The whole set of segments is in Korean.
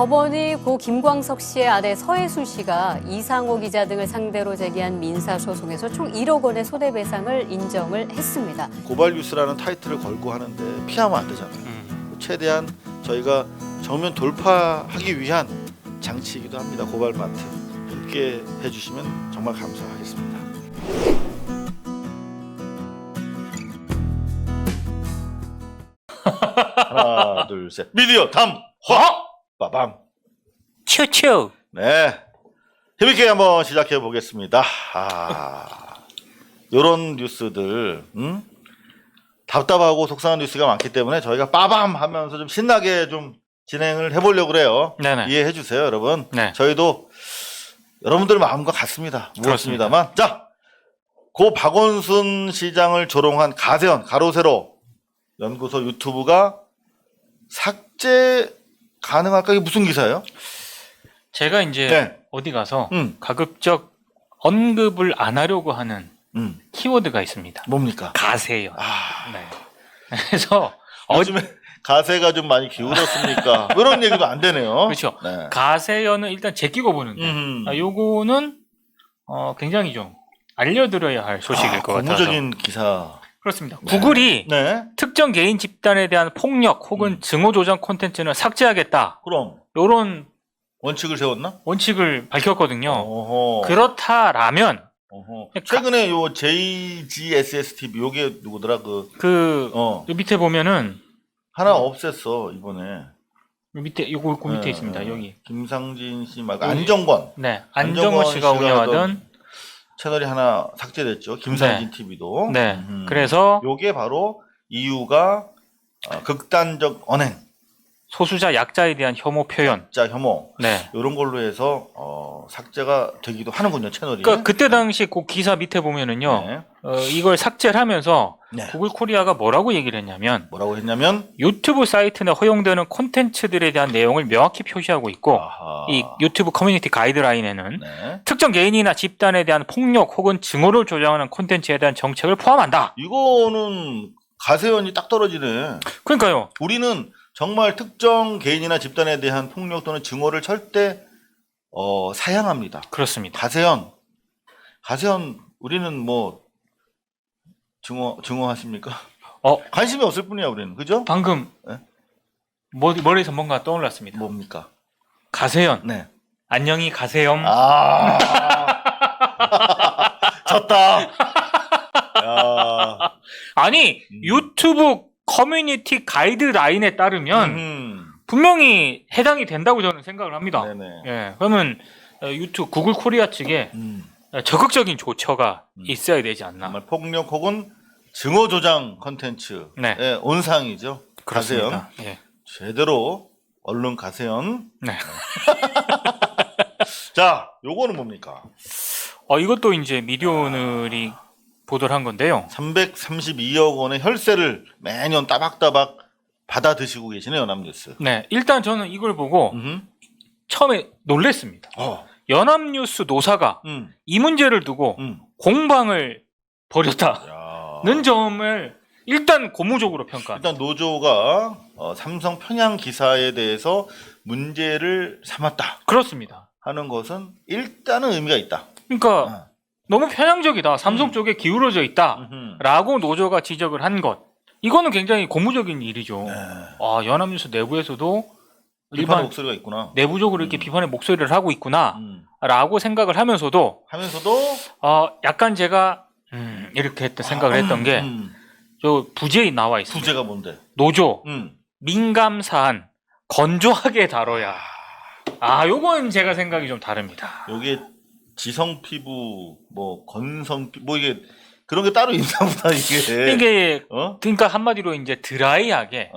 법원이 고 김광석 씨의 아내 서혜수 씨가 이상호 기자 등을 상대로 제기한 민사소송에서 총 1억 원의 손해배상을 인정을 했습니다. 고발 뉴스라는 타이틀을 걸고 하는데 피하면 안 되잖아요. 최대한 저희가 정면 돌파하기 위한 장치이기도 합니다. 고발 마트 함께 해주시면 정말 감사하겠습니다. 하나 둘 셋 미디어 담화 빠밤 츄츄. 네 힘있게 한번 시작해 보겠습니다. 요런 뉴스들 답답하고 속상한 뉴스가 많기 때문에 저희가 빠밤 하면서 좀 신나게 좀 진행을 해보려고 그래요. 네네. 이해해 주세요 여러분. 네. 저희도 여러분들 마음과 같습니다. 무엇입니다만 자, 고 박원순 시장을 조롱한 가세현 가로세로 연구소 유튜브가 삭제 가능할까? 이게 무슨 기사예요? 제가 이제 네. 어디 가서 음. 가급적 언급을 안 하려고 하는 키워드가 있습니다. 뭡니까? 가세요. 아, 네. 그래서 요즘에 가세가 좀 많이 기울었습니까? 이런 얘기도 안 되네요. 그렇죠. 네. 가세요는 일단 제끼고 보는데 요거는 굉장히 좀 알려드려야 할 소식일 것 같아서. 고무적인 기사. 그렇습니다. 네. 구글이 네. 특정 특정 개인 집단에 대한 폭력 혹은 증오 조장 콘텐츠는 삭제하겠다. 그럼 이런 원칙을 세웠나? 원칙을 밝혔거든요. 어허. 그렇다라면 어허. 최근에 요 JGSSTV 요게 누구더라 그 밑에 보면은 하나 없앴어 이번에. 요 밑에 요거 그 밑에 있습니다. 여기. 김상진 씨 말고 여기. 안정권 네. 안정권 씨가 운영하던 채널이 하나 삭제됐죠. 김상진 TV도. 네. 그래서 요게 바로 이유가 극단적 언행, 소수자 약자에 대한 혐오 표현. 자 혐오 네. 이런 걸로 해서 삭제가 되기도 하는군요 채널이. 그러니까 그때 당시 그 기사 밑에 보면은요. 네. 이걸 삭제를 하면서 네. 구글 코리아가 뭐라고 얘기를 했냐면 뭐라고 했냐면 유튜브 사이트나 허용되는 콘텐츠들에 대한 내용을 명확히 표시하고 있고 아하. 이 유튜브 커뮤니티 가이드라인에는 네. 특정 개인이나 집단에 대한 폭력 혹은 증오를 조장하는 콘텐츠에 대한 정책을 포함한다. 이거는 가세현이 딱 떨어지네. 그러니까요. 우리는 정말 특정 개인이나 집단에 대한 폭력 또는 증오를 절대 사양합니다. 그렇습니다. 가세현 우리는 뭐 증오하십니까? 관심이 없을 뿐이야 우리는. 그죠? 방금 네? 머리에서 뭔가 떠올랐습니다. 뭡니까? 가세연. 네. 안녕히 가세요. 아 졌다. 야. 아니 유튜브 커뮤니티 가이드라인에 따르면 분명히 해당이 된다고 저는 생각을 합니다. 네네. 예, 그러면 유튜브 구글 코리아 측에 적극적인 조처가 있어야 되지 않나. 정말 폭력 혹은 증오 조장 컨텐츠의 네. 온상이죠. 가세현. 그렇습니다. 예. 제대로 얼른 가세현. 네. 자, 요거는 뭡니까? 이것도 이제 미디어오늘이 보도를 한 건데요. 332억 원의 혈세를 매년 따박따박 받아 드시고 계시네요, 연합뉴스. 네, 일단 저는 이걸 보고 처음에 놀랬습니다. 연합뉴스 노사가 이 문제를 두고 공방을 벌였다는 야. 점을 일단 고무적으로 평가. 일단 노조가 삼성 편향 기사에 대해서 문제를 삼았다 그렇습니다. 하는 것은 일단은 의미가 있다. 그러니까 너무 편향적이다. 삼성 쪽에 기울어져 있다라고 노조가 지적을 한 것. 이거는 굉장히 고무적인 일이죠. 네. 연합뉴스 내부에서도 비판의 일반 목소리가 있구나. 내부적으로 이렇게 비판의 목소리를 하고 있구나라고 생각을 하면서도 약간 제가 이렇게 생각을 했던 게 저 부제에 나와 있습니다. 부제가 뭔데? 노조 민감 사안 건조하게 다뤄야. 요건 제가 생각이 좀 다릅니다. 여기에 지성 피부, 뭐 건성 피부, 뭐 이게 그런 게 따로 있나 보다 이게. 그러니까 한마디로 이제 드라이하게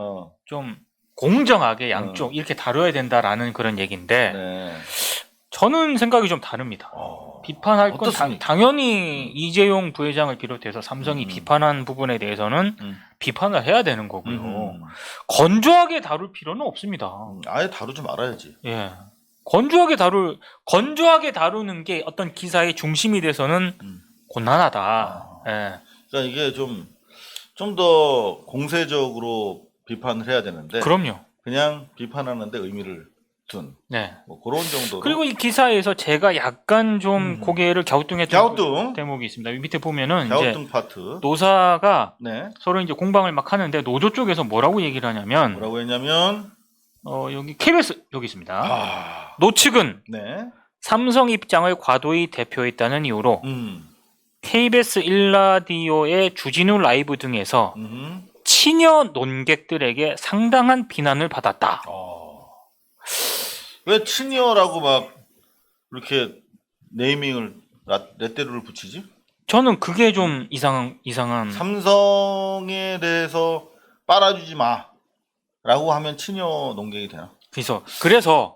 좀 공정하게 양쪽 이렇게 다뤄야 된다라는 그런 얘기인데 네. 저는 생각이 좀 다릅니다. 비판할 건 어떻습니까? 당연히 이재용 부회장을 비롯해서 삼성이 비판한 부분에 대해서는 비판을 해야 되는 거고요. 건조하게 다룰 필요는 없습니다. 아예 다루지 말아야지. 예. 건조하게 다루는 게 어떤 기사의 중심이 돼서는 곤란하다. 예. 그러니까 이게 좀 더 공세적으로 비판을 해야 되는데 그럼요. 그냥 비판하는데 의미를 네. 뭐 그런 정도로. 그리고 이 기사에서 제가 약간 좀 고개를 갸우뚱했던 갸우뚱 대목이 있습니다. 밑에 보면은 갸우뚱 이제 파트. 노사가 네. 서로 이제 공방을 막 하는데 노조 쪽에서 뭐라고 얘기를 하냐면 뭐라고 했냐면 여기 KBS 여기 있습니다. 아, 노측은 네. 삼성 입장을 과도히 대표했다는 이유로 음. KBS 1라디오의 주진우 라이브 등에서 친여 논객들에게 상당한 비난을 받았다. 왜 친이어라고 막 이렇게 네이밍을 레떼루를 붙이지? 저는 그게 좀 이상한. 삼성에 대해서 빨아주지 마라고 하면 친여 농객이 되나? 그래서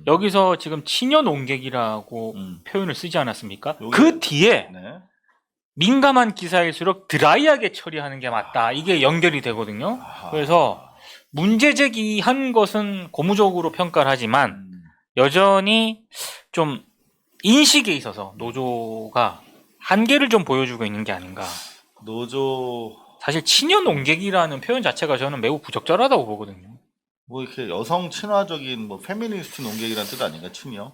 여기서 지금 친여 논객이라고 표현을 쓰지 않았습니까? 그 뒤에 네. 민감한 기사일수록 드라이하게 처리하는 게 맞다. 이게 연결이 되거든요. 그래서 문제 제기한 것은 고무적으로 평가를 하지만 여전히 좀 인식에 있어서 노조가 한계를 좀 보여주고 있는 게 아닌가. 노조 사실 친여 논객이라는 표현 자체가 저는 매우 부적절하다고 보거든요. 뭐 이렇게 여성 친화적인 뭐 페미니스트 농객이라는 뜻 아닌가 친여?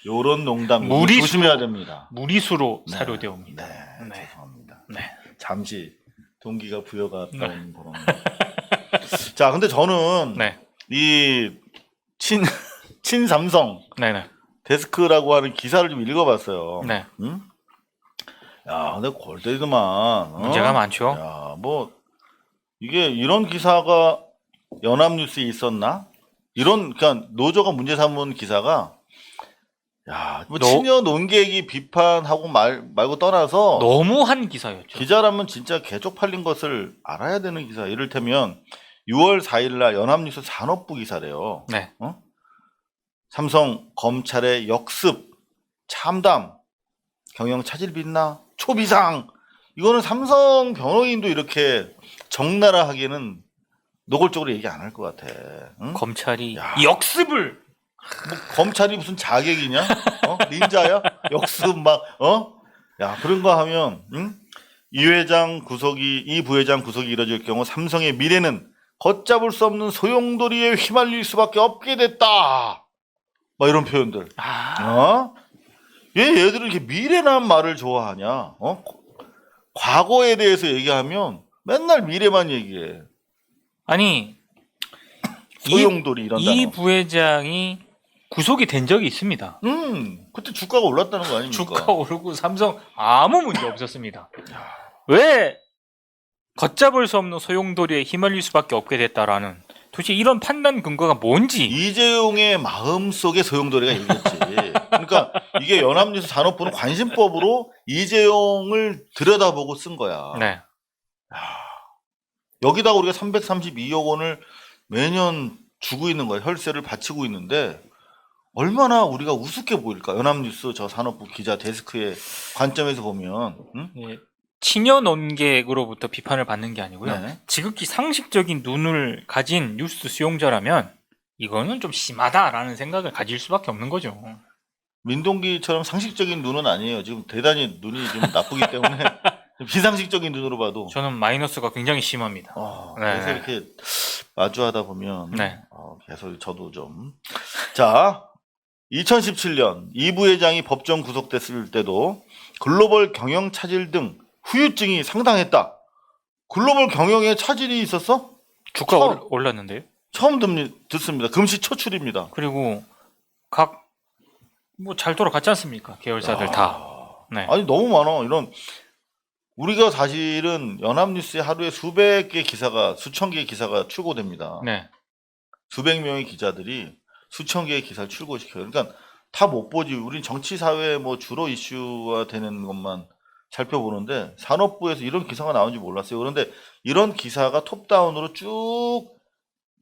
요런 농담 조심해야 됩니다. 무리수로 네. 사료되옵니다. 네. 죄송합니다. 네. 잠시 동기가 부여가 나온 그런. 자, 근데 저는 네. 이 친삼성 네네. 데스크라고 하는 기사를 좀 읽어봤어요. 네. 응? 야, 근데 골 때리더만. 문제가 많죠. 야, 뭐 이게 이런 기사가 연합뉴스에 있었나? 그러니까 노조가 문제 삼은 기사가. 야, 뭐 친여 논객이 비판하고 말고 떠나서 너무한 기사였죠. 기자라면 진짜 개쪽팔린 것을 알아야 되는 기사. 이를테면 6월 4일날 연합뉴스 산업부 기사래요. 네. 삼성 검찰의 역습, 참담, 경영 차질 빛나, 초비상. 이거는 삼성 변호인도 이렇게 적나라하게는 노골적으로 얘기 안 할 것 같아. 응? 검찰이 야. 역습을 뭐 검찰이 무슨 자객이냐? 닌자야? 역습 막 야, 그런 거 하면 이 부회장 구속이 이뤄질 경우 삼성의 미래는 걷잡을 수 없는 소용돌이에 휘말릴 수밖에 없게 됐다. 막 이런 표현들. 얘들은 이렇게 미래란 말을 좋아하냐? 과거에 대해서 얘기하면 맨날 미래만 얘기해. 아니 소용돌이 이런 이 단어. 부회장이 구속이 된 적이 있습니다. 그때 주가가 올랐다는 거 아닙니까? 주가 오르고 삼성 아무 문제 없었습니다. 왜 걷잡을 수 없는 소용돌이에 휘말릴 수밖에 없게 됐다라는 도대체 이런 판단 근거가 뭔지. 이재용의 마음속에 소용돌이가 있겠지. 그러니까 이게 연합뉴스 산업부는 관심법으로 이재용을 들여다보고 쓴 거야. 네. 여기다가 우리가 332억 원을 매년 주고 있는 거야. 혈세를 바치고 있는데 얼마나 우리가 우습게 보일까? 연합뉴스 저 산업부 기자 데스크의 관점에서 보면. 예, 친여 논객으로부터 비판을 받는 게 아니고요. 네. 지극히 상식적인 눈을 가진 뉴스 수용자라면 이거는 좀 심하다라는 생각을 가질 수밖에 없는 거죠. 민동기처럼 상식적인 눈은 아니에요. 지금 대단히 눈이 좀 나쁘기 때문에 좀 비상식적인 눈으로 봐도 저는 마이너스가 굉장히 심합니다. 그래서 이렇게 마주하다 보면 네. 계속 저도 좀. 자, 2017년 이 부회장이 법정 구속됐을 때도 글로벌 경영 차질 등 후유증이 상당했다. 글로벌 경영에 차질이 있었어? 주가 올랐는데요. 처음 듣습니다. 금시초출입니다. 그리고 뭐 잘 돌아갔지 않습니까? 계열사들 다. 네. 아니 너무 많아. 이런 우리가 사실은 연합뉴스에 하루에 수천 개의 기사가 출고됩니다. 네. 수백 명의 기자들이 수천 개의 기사를 출고시켜요. 그러니까 다 못 보지. 우린 정치 사회 뭐 주로 이슈화 되는 것만 살펴보는데 산업부에서 이런 기사가 나온지 몰랐어요. 그런데 이런 기사가 톱다운으로 쭉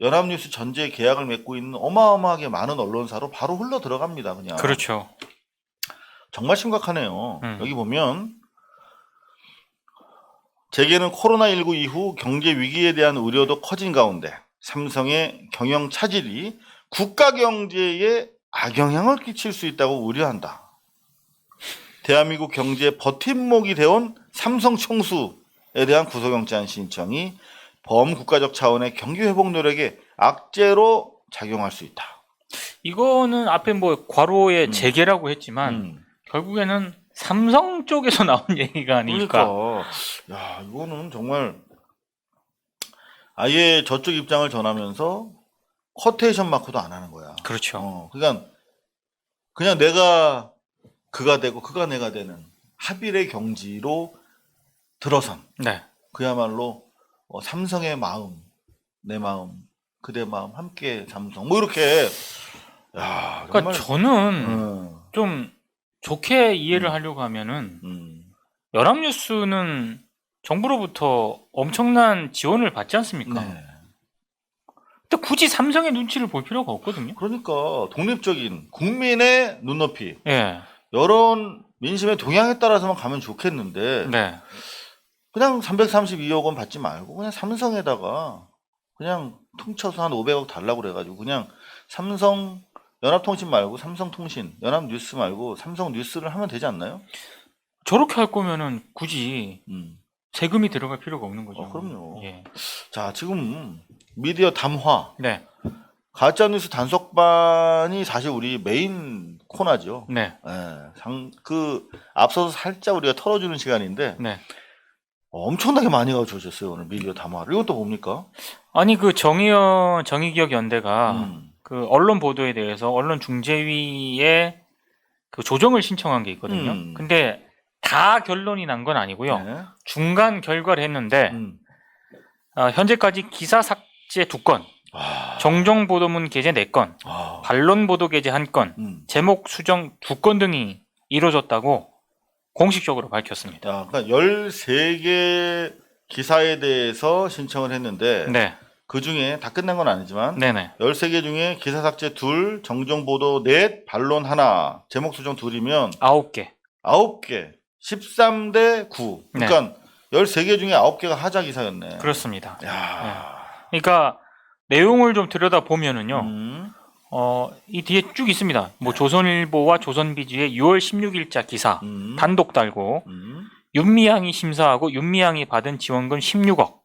연합뉴스 전체 계약을 맺고 있는 어마어마하게 많은 언론사로 바로 흘러 들어갑니다. 그냥. 그렇죠. 정말 심각하네요. 여기 보면 재계는 코로나19 이후 경제 위기에 대한 우려도 커진 가운데 삼성의 경영 차질이 국가 경제에 악영향을 끼칠 수 있다고 우려한다. 대한민국 경제의 버팀목이 되어온 삼성 총수에 대한 구속영장 신청이 범국가적 차원의 경기 회복 노력에 악재로 작용할 수 있다. 이거는 앞에 뭐 괄호의 재계라고 했지만 결국에는 삼성 쪽에서 나온 얘기가 아닐까. 그러니까 야 이거는 정말 아예 저쪽 입장을 전하면서 쿼테이션 마크도 안 하는 거야. 그렇죠. 그러니까 그냥 내가 그가 되고 그가 내가 되는 합일의 경지로 들어선 네. 그야말로 삼성의 마음, 내 마음, 그대 마음 함께 삼성 뭐 이렇게 야 그러니까 정말 저는 좀 좋게 이해를 하려고 하면은 연합뉴스는 정부로부터 엄청난 지원을 받지 않습니까? 네. 근데 굳이 삼성의 눈치를 볼 필요가 없거든요. 그러니까 독립적인 국민의 눈높이, 예. 여론 민심의 동향에 따라서만 가면 좋겠는데 네. 그냥 332억 원 받지 말고 그냥 삼성에다가 그냥 퉁쳐서 한 500억 달라고 그래가지고 그냥 삼성 연합통신 말고 삼성통신, 연합뉴스 말고 삼성뉴스를 하면 되지 않나요? 저렇게 할 거면은 굳이 세금이 들어갈 필요가 없는 거죠. 그럼요. 예. 자, 지금 미디어 담화, 네. 가짜뉴스 단속반이 사실 우리 메인 코너죠. 네. 앞서서 살짝 우리가 털어주는 시간인데 네. 엄청나게 많이 가져오셨어요 오늘 미디어 담화를. 이건 또 뭡니까? 아니 그 정의기억연대가 그 언론 보도에 대해서 언론중재위에 그 조정을 신청한 게 있거든요. 근데 다 결론이 난 건 아니고요. 네. 중간 결과를 했는데 현재까지 기사 삭제 2건, 정정 보도문 게재 4건, 반론 보도 게재 1건, 제목 수정 2건 등이 이루어졌다고 공식적으로 밝혔습니다. 그러니까 13개 기사에 대해서 신청을 했는데 네. 그 중에 다 끝난 건 아니지만 네네. 13개 중에 기사 삭제 2, 정정 보도 4, 반론 1, 제목 수정 2이면 9개. 9개. 13대 9. 그러니까 13개 중에 9개가 하자 기사였네. 그렇습니다. 야. 그러니까 내용을 좀 들여다 보면은요. 이 뒤에 쭉 있습니다. 뭐 조선일보와 조선비주의 6월 16일자 기사 단독 달고 윤미향이 심사하고 윤미향이 받은 지원금 16억.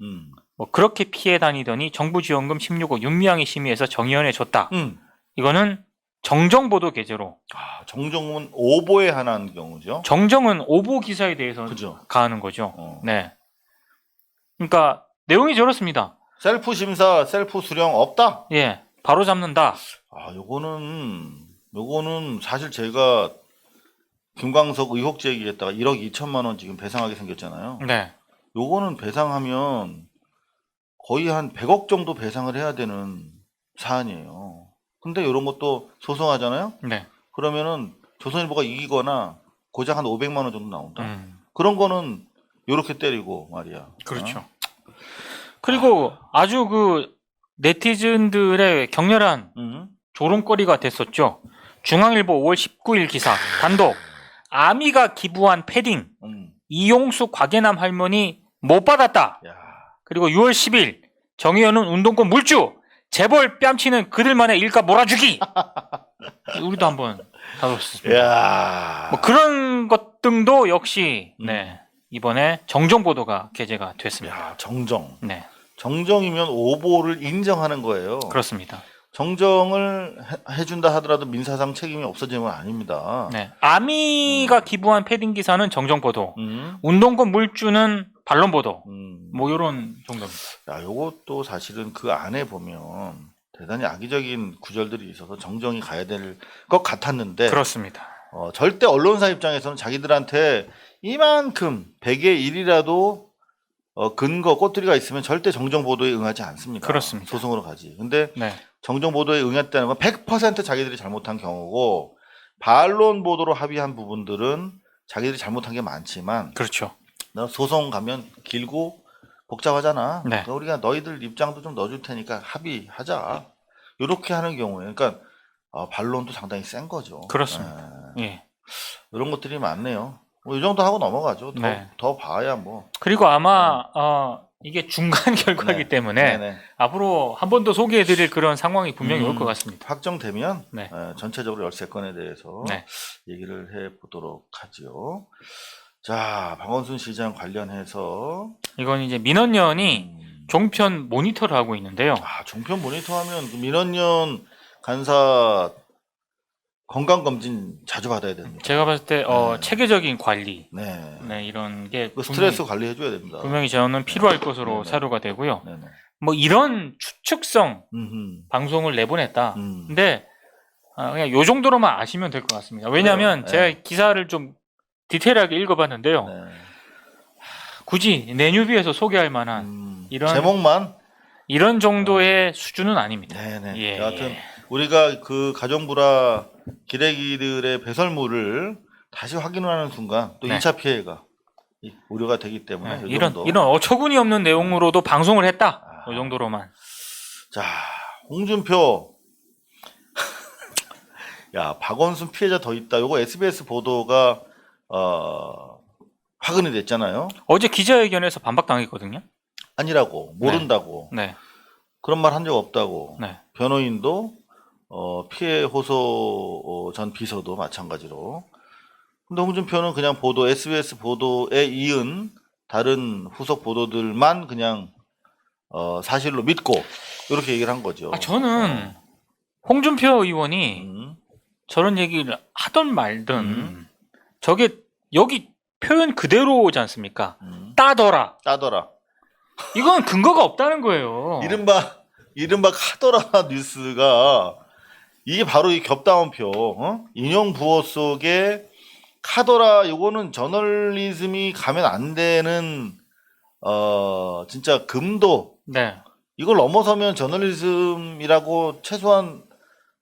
뭐 그렇게 피해 다니더니 정부 지원금 16억 윤미향이 심의해서 정의연에 줬다. 이거는 정정보도 게재로. 정정은 오보에 한한 경우죠. 정정은 오보 기사에 대해서 그죠. 가하는 거죠. 네. 그러니까 내용이 저렇습니다. 셀프 심사, 셀프 수령 없다. 예, 바로 잡는다. 요거는 사실 제가 김광석 의혹 제기했다가 1억 2천만 원 지금 배상하게 생겼잖아요. 네. 요거는 배상하면 거의 한 100억 정도 배상을 해야 되는 사안이에요. 근데 이런 것도 소송하잖아요. 네. 그러면은 조선일보가 이기거나 고작 한 500만 원 정도 나온다. 그런 거는 요렇게 때리고 말이야. 그렇죠. 그리고 아주 그 네티즌들의 격렬한 조롱거리가 됐었죠. 중앙일보 5월 19일 기사 단독. 아미가 기부한 패딩 이용수 곽예남 할머니 못 받았다. 야. 그리고 6월 10일 정의연은 운동권 물주 재벌 뺨치는 그들만의 일가 몰아주기. 우리도 한번 다뤘습니다. 야. 뭐 그런 것 등도 역시 네, 이번에 정정 보도가 게재가 됐습니다. 야, 정정. 네. 정정이면 오보를 인정하는 거예요. 그렇습니다. 정정을 해준다 하더라도 민사상 책임이 없어지는 건 아닙니다. 네. 아미가 기부한 패딩 기사는 정정 보도, 운동권 물주는 반론 보도, 뭐 이런 정도입니다. 야, 요것도 사실은 그 안에 보면 대단히 악의적인 구절들이 있어서 정정이 가야 될 것 같았는데. 그렇습니다. 절대 언론사 입장에서는 자기들한테 이만큼 100의 1이라도 근거, 꼬투리가 있으면 절대 정정 보도에 응하지 않습니다. 그렇습니다. 소송으로 가지. 근데 네. 정정 보도에 응했다는 건 100% 자기들이 잘못한 경우고, 반론 보도로 합의한 부분들은 자기들이 잘못한 게 많지만, 그렇죠. 소송 가면 길고 복잡하잖아. 네. 그러니까 우리가 너희들 입장도 좀 넣어줄 테니까 합의하자. 이렇게 하는 경우에, 그러니까 반론도 상당히 센 거죠. 그렇습니다. 예. 이런 것들이 많네요. 뭐 이 정도 하고 넘어가죠. 더 봐야 뭐. 그리고 아마 이게 중간 결과이기 때문에 네네. 앞으로 한 번 더 소개해드릴 그런 상황이 분명히 올 것 같습니다. 확정되면 네. 전체적으로 13건에 대해서 네. 얘기를 해보도록 하죠. 자, 박원순 시장 관련해서 이건 이제 민원연이 종편 모니터를 하고 있는데요. 종편 모니터하면 그 민원연 간사 건강검진 자주 받아야 됩니다. 제가 봤을 때 네. 체계적인 관리, 네. 네, 이런 게 그 스트레스 관리해줘야 됩니다. 분명히 저는 필요할 것으로 네네. 사료가 되고요. 네네. 뭐 이런 추측성 음흠. 방송을 내보냈다. 음. 근데 그냥 요 정도로만 아시면 될 것 같습니다. 왜냐하면 그래요? 제가 기사를 좀 디테일하게 읽어봤는데요. 네. 굳이 내뉴비에서 소개할 만한 이런 제목만. 이런 정도의 수준은 아닙니다. 네네. 예. 여하튼 우리가 그 가정불화 기레기들의 배설물을 다시 확인하는 순간 또 네. 2차 피해가 우려가 되기 때문에 이 이런 정도. 이런 어처구니 없는 내용으로도 방송을 했다. 이 정도로만. 자, 홍준표. 야, 박원순 피해자 더 있다. 요거 SBS 보도가 확인이 됐잖아요. 어제 기자회견에서 반박당했거든요. 아니라고, 모른다고, 네. 그런 말 한 적 없다고. 네. 변호인도 피해 호소 전 비서도 마찬가지로. 근데 홍준표는 그냥 보도, SBS 보도에 이은 다른 후속 보도들만 그냥 사실로 믿고 이렇게 얘기를 한 거죠. 저는 홍준표 의원이 음. 저런 얘기를 하던 말든 저게 여기 표현 그대로지 않습니까? 따더라. 따더라. 이건 근거가 없다는 거예요. 이른바 카더라 뉴스가 이게 바로 이 겹다운표 인용 부호 속에 카더라 요거는 저널리즘이 가면 안 되는 진짜 금도 네. 이걸 넘어서면 저널리즘이라고 최소한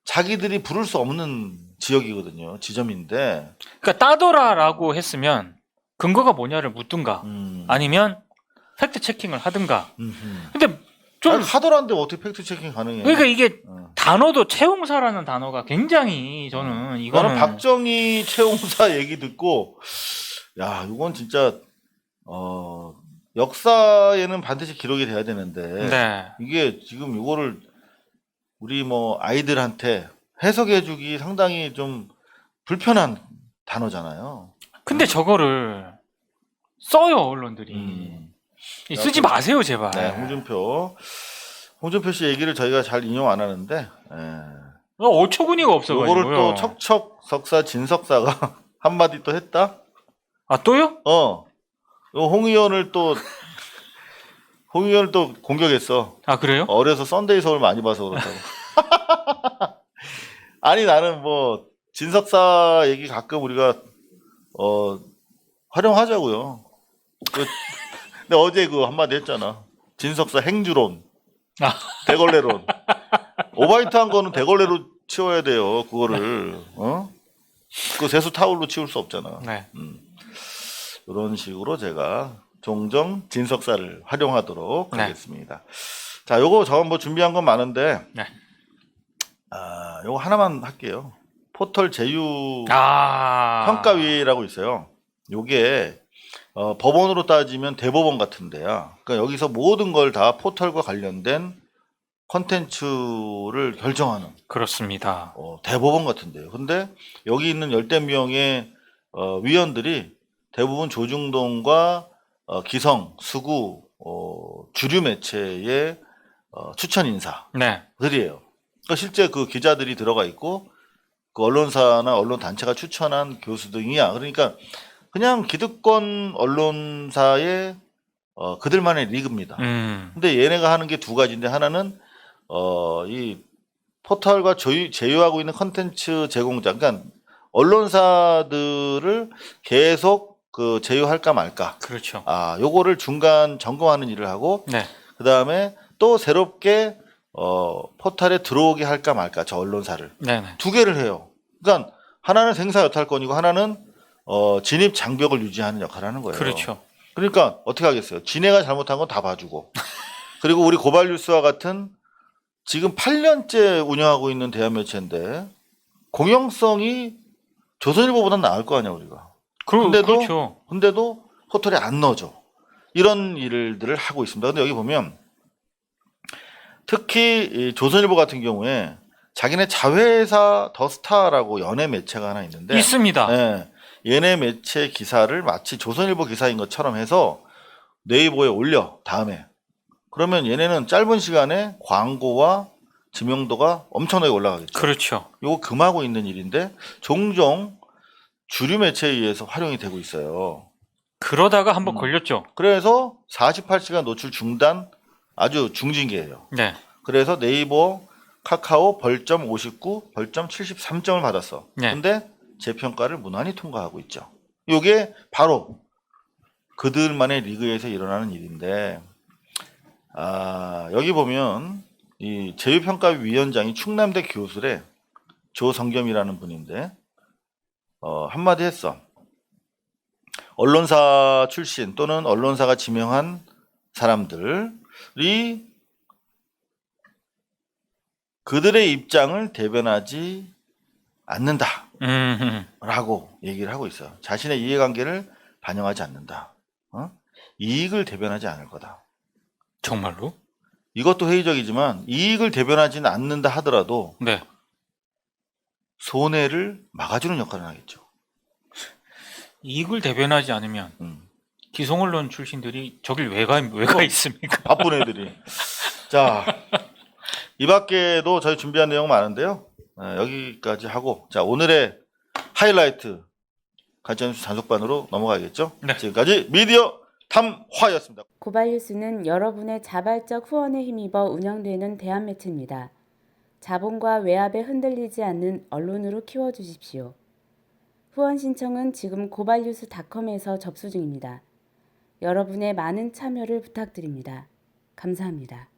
자기들이 부를 수 없는 지역이거든요. 지점인데. 그러니까 따더라라고 했으면 근거가 뭐냐를 묻든가 아니면 팩트 체킹을 하든가. 근데 좀 하더라는데 어떻게 팩트 체킹 가능해? 그러니까 이게 단어도 채용사라는 단어가 굉장히 저는 이거는 나는 박정희 채용사 얘기 듣고 야 이건 진짜 역사에는 반드시 기록이 돼야 되는데 네. 이게 지금 이거를 우리 뭐 아이들한테 해석해주기 상당히 좀 불편한 단어잖아요. 근데 저거를 써요 언론들이. 쓰지 마세요 제발. 네, 홍준표 씨 얘기를 저희가 잘 인용 안 하는데 어처구니가 없어가지고요. 이거를 또 척척 석사 진석사가 한마디 또 했다. 또요? 홍 의원을 또 공격했어. 그래요? 어려서 썬데이 서울 많이 봐서 그렇다고. 아니 나는 뭐 진석사 얘기 가끔 우리가 활용하자고요. 근데 어제 그 한마디 했잖아. 진석사 행주론, 대걸레론. 오바이트한 거는 대걸레로 치워야 돼요. 그거를 그 세수 타올로 치울 수 없잖아. 네. 이런 식으로 제가 종종 진석사를 활용하도록 네. 하겠습니다. 자, 요거 저 뭐 준비한 건 많은데, 네. 요거 하나만 할게요. 포털 제휴 아. 평가위라고 있어요. 요게 법원으로 따지면 대법원 같은데요. 그러니까 여기서 모든 걸 다 포털과 관련된 콘텐츠를 결정하는 그렇습니다. 대법원 같은데요. 근데 여기 있는 10대 명의 위원들이 대부분 조중동과 기성, 수구, 주류 매체의 추천 인사들이에요. 네. 그러니까 실제 그 기자들이 들어가 있고 그 언론사나 언론 단체가 추천한 교수 등이야. 그러니까 그냥 기득권 언론사의 그들만의 리그입니다. 근데 얘네가 하는 게 두 가지인데 하나는 이 포털과 제휴하고 있는 컨텐츠 제공자, 그러니까 언론사들을 계속 그 제휴할까 말까. 그렇죠. 요거를 중간 점검하는 일을 하고, 네. 그 다음에 또 새롭게 포털에 들어오게 할까 말까 저 언론사를 네네. 두 개를 해요. 그러니까 하나는 생사 여탈권이고 하나는 진입 장벽을 유지하는 역할을 하는 거예요. 그렇죠. 그러니까 어떻게 하겠어요? 지네가 잘못한 건 다 봐주고 그리고 우리 고발뉴스와 같은 지금 8년째 운영하고 있는 대한매체인데 공영성이 조선일보보다 나을 거 아니야 우리가. 그렇죠. 근데도 포털에 안 넣어줘. 이런 일들을 하고 있습니다. 근데 여기 보면 특히 이 조선일보 같은 경우에 자기네 자회사 더스타라고 연예 매체가 하나 있는데 있습니다. 네, 얘네 매체 기사를 마치 조선일보 기사인 것처럼 해서 네이버에 올려 다음에 그러면 얘네는 짧은 시간에 광고와知名도가 엄청나게 올라가겠죠. 그렇죠. 이거 금하고 있는 일인데 종종 주류 매체에 의해서 활용이 되고 있어요. 그러다가 한번 걸렸죠. 그래서 48시간 노출 중단 아주 중징계예요. 네. 그래서 네이버, 카카오 벌점 59, 벌점 73점을 받았어. 네. 근데 재평가를 무난히 통과하고 있죠. 이게 바로 그들만의 리그에서 일어나는 일인데, 여기 보면 이 제휴평가위원장이 충남대 교수래 조성겸이라는 분인데 한마디 했어. 언론사 출신 또는 언론사가 지명한 사람들이 그들의 입장을 대변하지 않는다라고 얘기를 하고 있어요. 자신의 이해관계를 반영하지 않는다. 이익을 대변하지 않을 거다. 정말로? 이것도 회의적이지만 이익을 대변하지는 않는다 하더라도 네. 손해를 막아주는 역할을 하겠죠. 이익을 대변하지 않으면 기성언론 출신들이 저길 왜 가 있습니까? 바쁜 애들이. 자, 이 밖에도 저희 준비한 내용 많은데요. 여기까지 하고 자 오늘의 하이라이트 가짜뉴스 단속반으로 넘어가겠죠. 네. 지금까지 미디어 탐화였습니다. 고발뉴스는 여러분의 자발적 후원에 힘입어 운영되는 대한매체입니다. 자본과 외압에 흔들리지 않는 언론으로 키워주십시오. 후원 신청은 지금 고발뉴스닷컴에서 접수 중입니다. 여러분의 많은 참여를 부탁드립니다. 감사합니다.